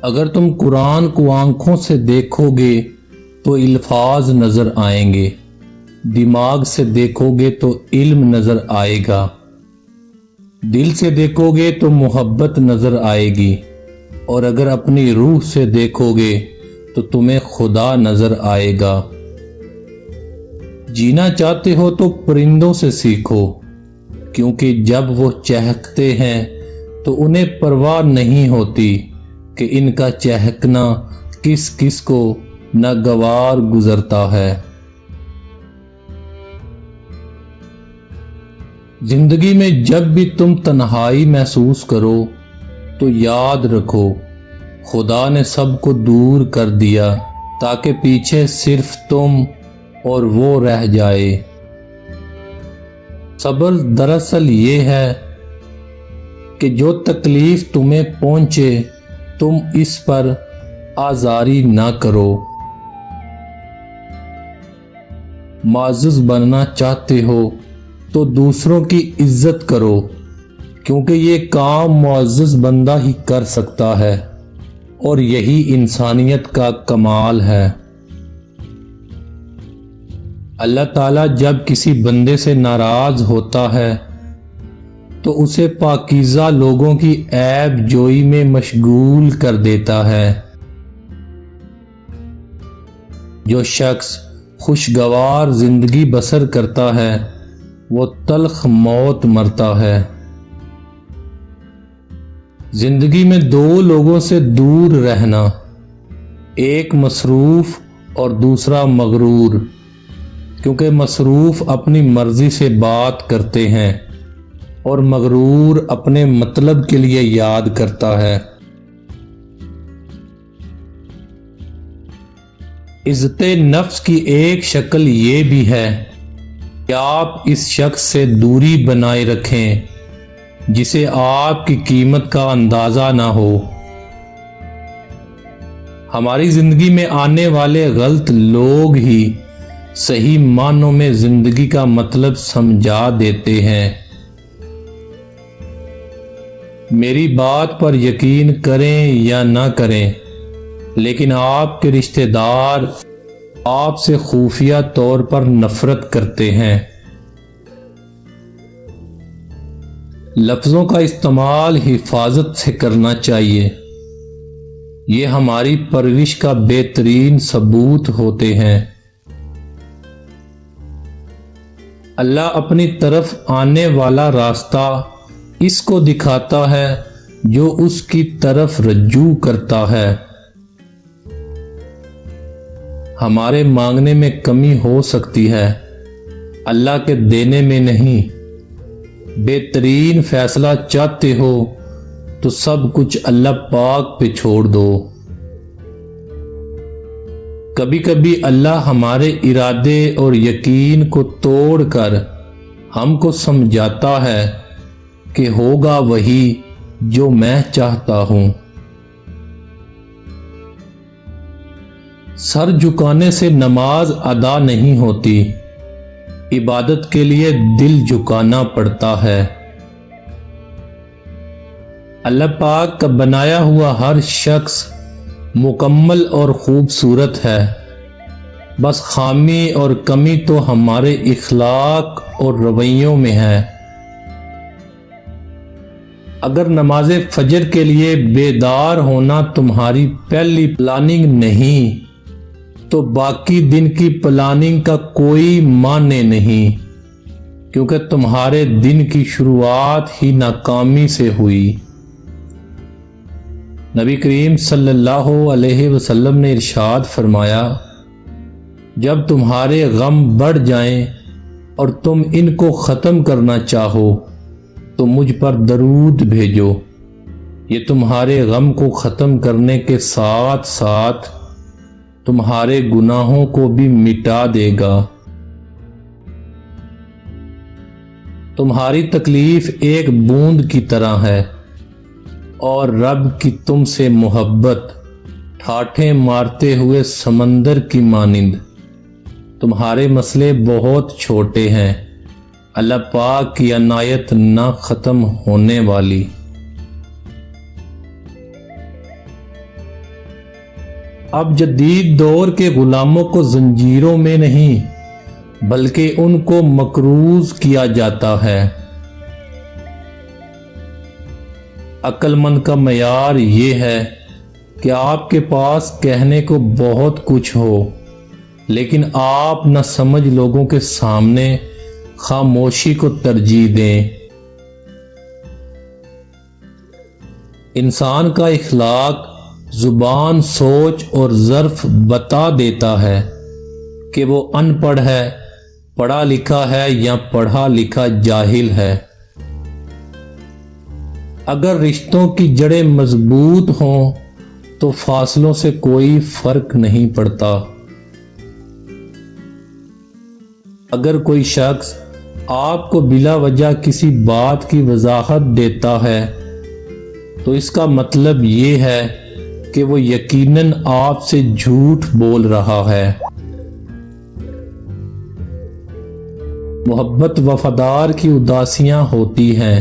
اگر تم قرآن کو آنکھوں سے دیکھو گے تو الفاظ نظر آئیں گے، دماغ سے دیکھو گے تو علم نظر آئے گا، دل سے دیکھو گے تو محبت نظر آئے گی، اور اگر اپنی روح سے دیکھو گے تو تمہیں خدا نظر آئے گا۔ جینا چاہتے ہو تو پرندوں سے سیکھو، کیونکہ جب وہ چہکتے ہیں تو انہیں پرواہ نہیں ہوتی کہ ان کا چہکنا کس کس کو ناگوار گزرتا ہے۔ زندگی میں جب بھی تم تنہائی محسوس کرو تو یاد رکھو خدا نے سب کو دور کر دیا تاکہ پیچھے صرف تم اور وہ رہ جائے۔ صبر دراصل یہ ہے کہ جو تکلیف تمہیں پہنچے تم اس پر آزاری نہ کرو۔ معزز بننا چاہتے ہو تو دوسروں کی عزت کرو، کیونکہ یہ کام معزز بندہ ہی کر سکتا ہے، اور یہی انسانیت کا کمال ہے۔ اللہ تعالیٰ جب کسی بندے سے ناراض ہوتا ہے تو اسے پاکیزہ لوگوں کی عیب جوئی میں مشغول کر دیتا ہے۔ جو شخص خوشگوار زندگی بسر کرتا ہے وہ تلخ موت مرتا ہے۔ زندگی میں دو لوگوں سے دور رہنا، ایک مصروف اور دوسرا مغرور، کیونکہ مصروف اپنی مرضی سے بات کرتے ہیں اور مغرور اپنے مطلب کے لیے یاد کرتا ہے۔ عزت نفس کی ایک شکل یہ بھی ہے کہ آپ اس شخص سے دوری بنائے رکھیں جسے آپ کی قیمت کا اندازہ نہ ہو۔ ہماری زندگی میں آنے والے غلط لوگ ہی صحیح معنوں میں زندگی کا مطلب سمجھا دیتے ہیں۔ میری بات پر یقین کریں یا نہ کریں، لیکن آپ کے رشتہ دار آپ سے خفیہ طور پر نفرت کرتے ہیں۔ لفظوں کا استعمال حفاظت سے کرنا چاہیے، یہ ہماری پرورش کا بہترین ثبوت ہوتے ہیں۔ اللہ اپنی طرف آنے والا راستہ اس کو دکھاتا ہے جو اس کی طرف رجوع کرتا ہے۔ ہمارے مانگنے میں کمی ہو سکتی ہے، اللہ کے دینے میں نہیں۔ بہترین فیصلہ چاہتے ہو تو سب کچھ اللہ پاک پہ چھوڑ دو۔ کبھی کبھی اللہ ہمارے ارادے اور یقین کو توڑ کر ہم کو سمجھاتا ہے کہ ہوگا وہی جو میں چاہتا ہوں۔ سر جھکانے سے نماز ادا نہیں ہوتی، عبادت کے لیے دل جھکانا پڑتا ہے۔ اللہ پاک کا بنایا ہوا ہر شخص مکمل اور خوبصورت ہے، بس خامی اور کمی تو ہمارے اخلاق اور رویوں میں ہے۔ اگر نماز فجر کے لیے بیدار ہونا تمہاری پہلی پلاننگ نہیں تو باقی دن کی پلاننگ کا کوئی معنی نہیں، کیونکہ تمہارے دن کی شروعات ہی ناکامی سے ہوئی۔ نبی کریم صلی اللہ علیہ وسلم نے ارشاد فرمایا، جب تمہارے غم بڑھ جائیں اور تم ان کو ختم کرنا چاہو تو مجھ پر درود بھیجو، یہ تمہارے غم کو ختم کرنے کے ساتھ ساتھ تمہارے گناہوں کو بھی مٹا دے گا۔ تمہاری تکلیف ایک بوند کی طرح ہے اور رب کی تم سے محبت ٹھاٹھیں مارتے ہوئے سمندر کی مانند۔ تمہارے مسئلے بہت چھوٹے ہیں، اللہ پاک کی عنایت نہ ختم ہونے والی۔ اب جدید دور کے غلاموں کو زنجیروں میں نہیں بلکہ ان کو مقروض کیا جاتا ہے۔ عقل مند کا معیار یہ ہے کہ آپ کے پاس کہنے کو بہت کچھ ہو لیکن آپ نہ سمجھ لوگوں کے سامنے خاموشی کو ترجیح دیں۔ انسان کا اخلاق زبان، سوچ اور ظرف بتا دیتا ہے کہ وہ ان پڑھ ہے، پڑھا لکھا ہے یا پڑھا لکھا جاہل ہے۔ اگر رشتوں کی جڑیں مضبوط ہوں تو فاصلوں سے کوئی فرق نہیں پڑتا۔ اگر کوئی شخص آپ کو بلا وجہ کسی بات کی وضاحت دیتا ہے تو اس کا مطلب یہ ہے کہ وہ یقیناً آپ سے جھوٹ بول رہا ہے۔ محبت وفادار کی اداسیاں ہوتی ہیں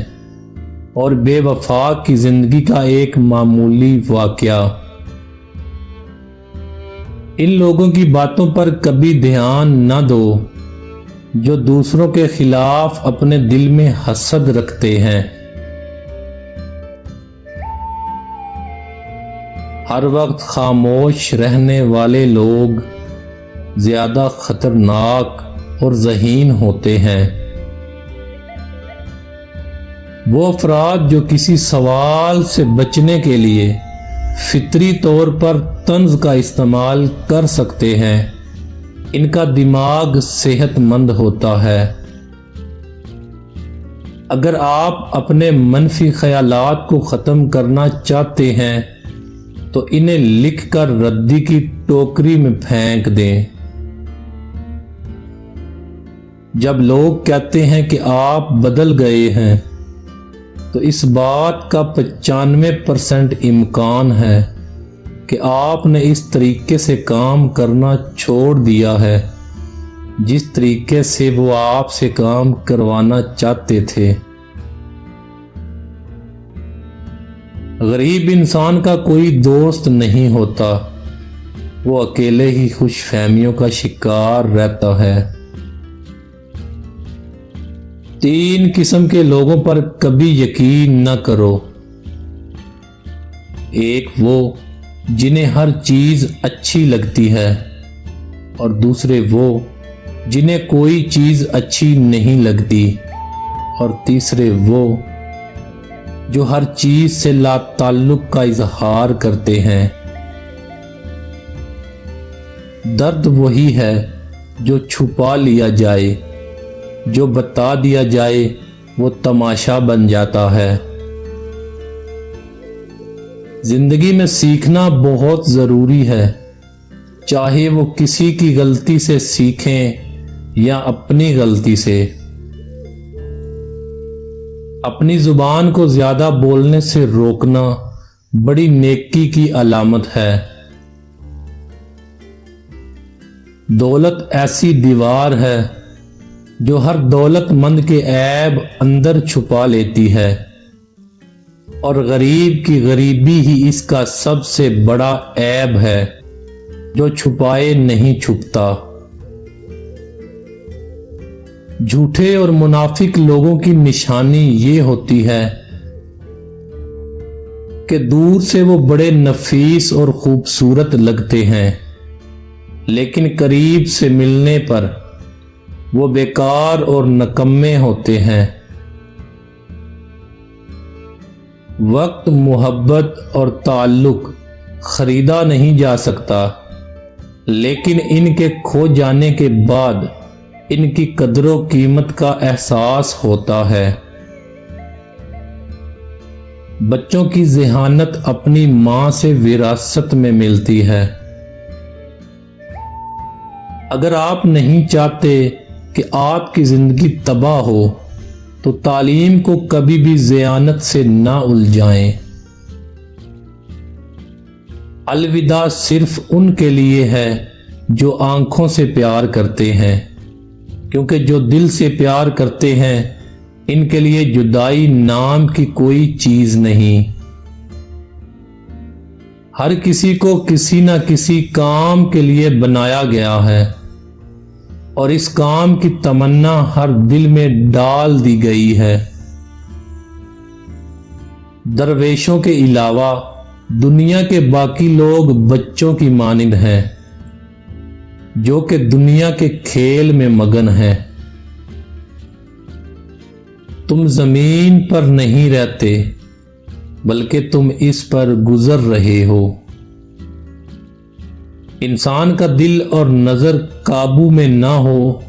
اور بے وفا کی زندگی کا ایک معمولی واقعہ۔ ان لوگوں کی باتوں پر کبھی دھیان نہ دو جو دوسروں کے خلاف اپنے دل میں حسد رکھتے ہیں۔ ہر وقت خاموش رہنے والے لوگ زیادہ خطرناک اور ذہین ہوتے ہیں۔ وہ افراد جو کسی سوال سے بچنے کے لیے فطری طور پر طنز کا استعمال کر سکتے ہیں، ان کا دماغ صحت مند ہوتا ہے۔ اگر آپ اپنے منفی خیالات کو ختم کرنا چاہتے ہیں تو انہیں لکھ کر ردی کی ٹوکری میں پھینک دیں۔ جب لوگ کہتے ہیں کہ آپ بدل گئے ہیں تو اس بات کا 95% امکان ہے کہ آپ نے اس طریقے سے کام کرنا چھوڑ دیا ہے جس طریقے سے وہ آپ سے کام کروانا چاہتے تھے۔ غریب انسان کا کوئی دوست نہیں ہوتا، وہ اکیلے ہی خوش فہمیوں کا شکار رہتا ہے۔ 3 قسم کے لوگوں پر کبھی یقین نہ کرو۔ ایک وہ جنہیں ہر چیز اچھی لگتی ہے، اور دوسرے وہ جنہیں کوئی چیز اچھی نہیں لگتی، اور تیسرے وہ جو ہر چیز سے لا تعلق کا اظہار کرتے ہیں۔ درد وہی ہے جو چھپا لیا جائے، جو بتا دیا جائے وہ تماشا بن جاتا ہے۔ زندگی میں سیکھنا بہت ضروری ہے، چاہے وہ کسی کی غلطی سے سیکھیں یا اپنی غلطی سے۔ اپنی زبان کو زیادہ بولنے سے روکنا بڑی نیکی کی علامت ہے۔ دولت ایسی دیوار ہے جو ہر دولت مند کے عیب اندر چھپا لیتی ہے، اور غریب کی غریبی ہی اس کا سب سے بڑا عیب ہے جو چھپائے نہیں چھپتا۔ جھوٹے اور منافق لوگوں کی نشانی یہ ہوتی ہے کہ دور سے وہ بڑے نفیس اور خوبصورت لگتے ہیں، لیکن قریب سے ملنے پر وہ بیکار اور نکمے ہوتے ہیں۔ وقت، محبت اور تعلق خریدا نہیں جا سکتا، لیکن ان کے کھو جانے کے بعد ان کی قدر و قیمت کا احساس ہوتا ہے۔ بچوں کی ذہانت اپنی ماں سے وراثت میں ملتی ہے۔ اگر آپ نہیں چاہتے کہ آپ کی زندگی تباہ ہو تو تعلیم کو کبھی بھی ذہانت سے نہ الجھائیں۔ الوداع صرف ان کے لیے ہے جو آنکھوں سے پیار کرتے ہیں، کیونکہ جو دل سے پیار کرتے ہیں ان کے لیے جدائی نام کی کوئی چیز نہیں۔ ہر کسی کو کسی نہ کسی کام کے لیے بنایا گیا ہے اور اس کام کی تمنا ہر دل میں ڈال دی گئی ہے۔ درویشوں کے علاوہ دنیا کے باقی لوگ بچوں کی مانند ہیں جو کہ دنیا کے کھیل میں مگن ہیں۔ تم زمین پر نہیں رہتے بلکہ تم اس پر گزر رہے ہو۔ انسان کا دل اور نظر قابو میں نہ ہو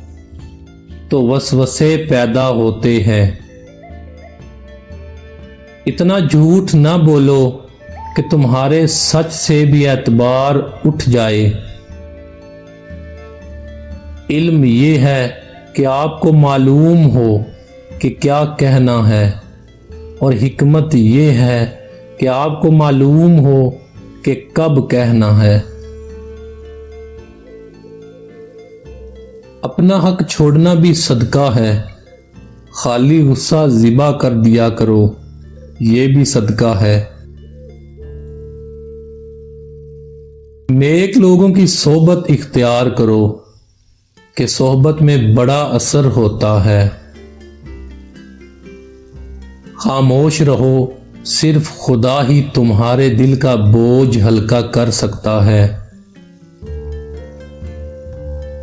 تو وسوسے پیدا ہوتے ہیں۔ اتنا جھوٹ نہ بولو کہ تمہارے سچ سے بھی اعتبار اٹھ جائے۔ علم یہ ہے کہ آپ کو معلوم ہو کہ کیا کہنا ہے، اور حکمت یہ ہے کہ آپ کو معلوم ہو کہ کب کہنا ہے۔ اپنا حق چھوڑنا بھی صدقہ ہے، خالی غصہ ذبح کر دیا کرو، یہ بھی صدقہ ہے۔ نیک لوگوں کی صحبت اختیار کرو کہ صحبت میں بڑا اثر ہوتا ہے۔ خاموش رہو، صرف خدا ہی تمہارے دل کا بوجھ ہلکا کر سکتا ہے۔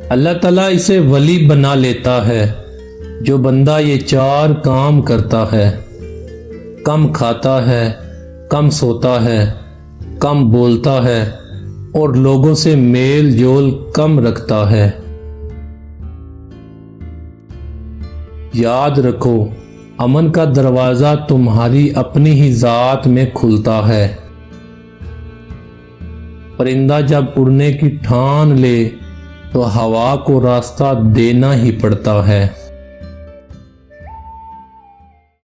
اللہ تعالیٰ اسے ولی بنا لیتا ہے جو بندہ یہ 4 کام کرتا ہے: کم کھاتا ہے، کم سوتا ہے، کم بولتا ہے اور لوگوں سے میل جول کم رکھتا ہے۔ یاد رکھو، امن کا دروازہ تمہاری اپنی ہی ذات میں کھلتا ہے۔ پرندہ جب اڑنے کی ٹھان لے تو ہوا کو راستہ دینا ہی پڑتا ہے۔